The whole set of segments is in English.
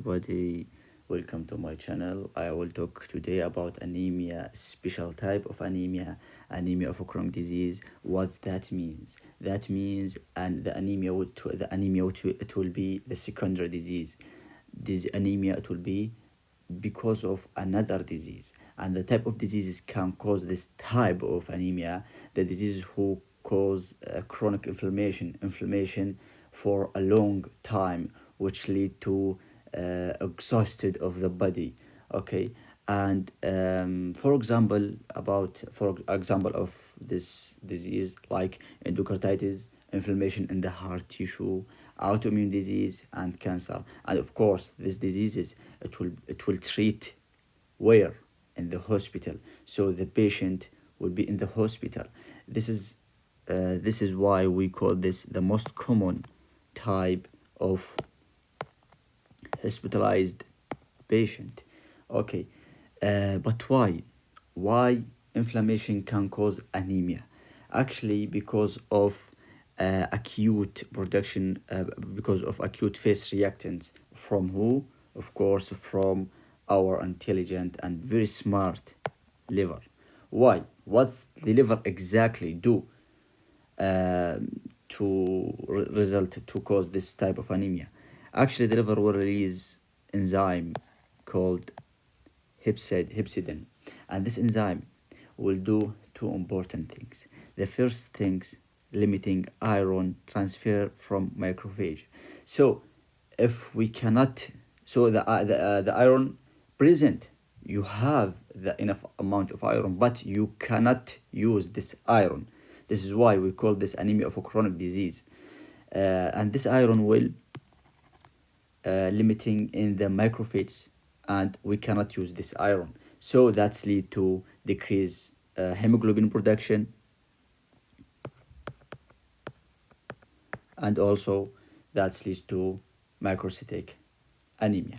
everybody, welcome to my channel. I will talk today about anemia, special type of anemia, anemia of a chronic disease. What that means? That means and it will be the secondary disease. This anemia it will be because of another disease, and the type of diseases can cause this type of anemia. The diseases who cause chronic inflammation for a long time, which lead to exhausted of the body. Okay, and for example of this disease, like endocarditis, inflammation in the heart tissue, autoimmune disease, and cancer. And of course, these diseases it will treat where? In the hospital. So the patient will be in the hospital. This is why we call this the most common type of hospitalized patient. Okay, but why? Why inflammation can cause anemia? Actually, because of acute phase reactants from who? Of course, from our intelligent and very smart liver. Why? What's the liver exactly do result to cause this type of anemia? Actually, the liver will release enzyme called hepcidin, and this enzyme will do two important things. The first things, limiting iron transfer from macrophage. So if we cannot, so the iron present, you have the enough amount of iron, but you cannot use this iron. This is why we call this anemia of a chronic disease. And this iron will limiting in the macrophages, and we cannot use this iron. So that's lead to decrease hemoglobin production, and also that leads to microcytic anemia.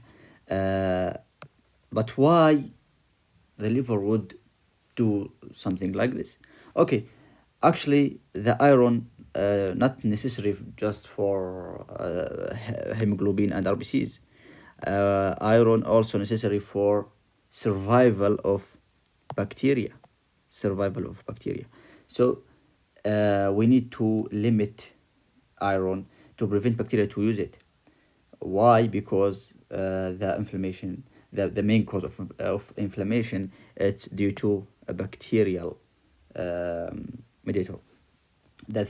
But why the liver would do something like this? Okay, actually the iron not necessary just for hemoglobin and RBCs. Iron also necessary for survival of bacteria, So we need to limit iron to prevent bacteria to use it. Why? Because the main cause of inflammation, it's due to a bacterial mediator. The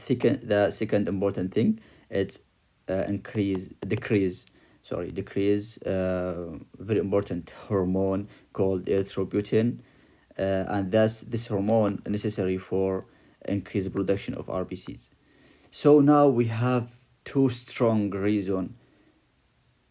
second important thing, it's decrease very important hormone called erythropoietin, and that's this hormone necessary for increased production of RBCs. So now we have two strong reasons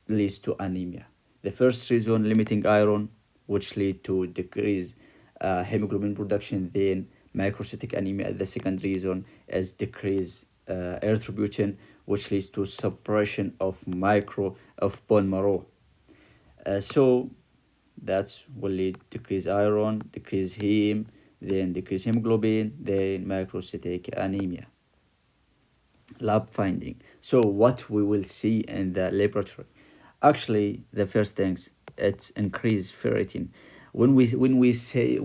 leads to anemia. The first reason, limiting iron, which lead to decrease hemoglobin production, then microcytic anemia. The second reason is decrease erythropoietin, which leads to suppression of bone marrow. So that's will lead decrease iron, decrease heme, then decrease hemoglobin, then microcytic anemia. Lab finding. So what we will see in the laboratory, actually the first things, it's increased ferritin. When we say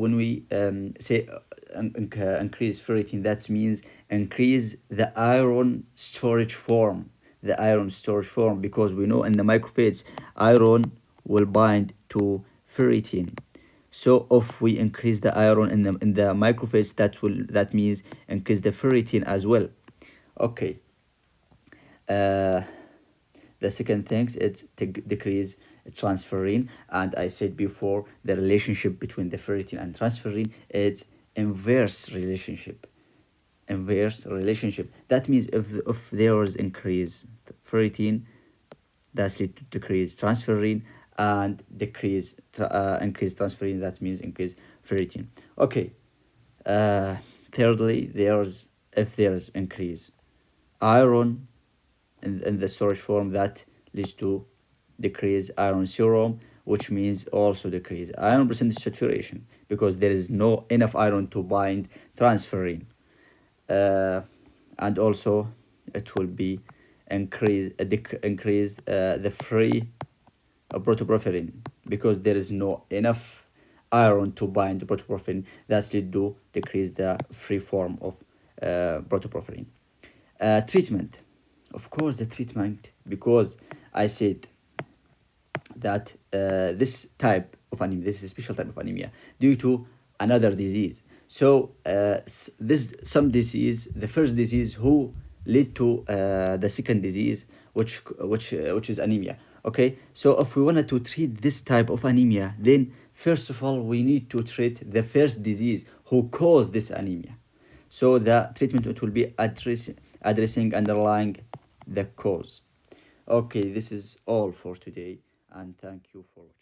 increase ferritin, that means increase the iron storage form, because we know in the macrophages iron will bind to ferritin. So if we increase the iron in the macrophage, that means increase the ferritin as well. Okay. The second thing is to decrease transferrin, and I said before the relationship between the ferritin and transferrin is inverse relationship. That means if there is increase ferritin, that's lead to decrease transferrin, and increase transferrin, that means increase ferritin. Okay. Thirdly, if there's increase iron in the storage form, that leads to decrease iron serum, which means also decrease iron percentage saturation, because there is no enough iron to bind transferrin. And also it will be increase the free protoporphyrin, because there is no enough iron to bind the protoporphyrin. That's lead to decrease the free form of protoporphyrin. Treatment, of course, the treatment, because I said that this type of anemia, this is a special type of anemia due to another disease. So this some disease, the first disease who lead to the second disease, which is anemia. Okay, so if we wanted to treat this type of anemia, then first of all we need to treat the first disease who caused this anemia. So the treatment, it will be addressing underlying the cause. Okay, this is all for today, and thank you for watching.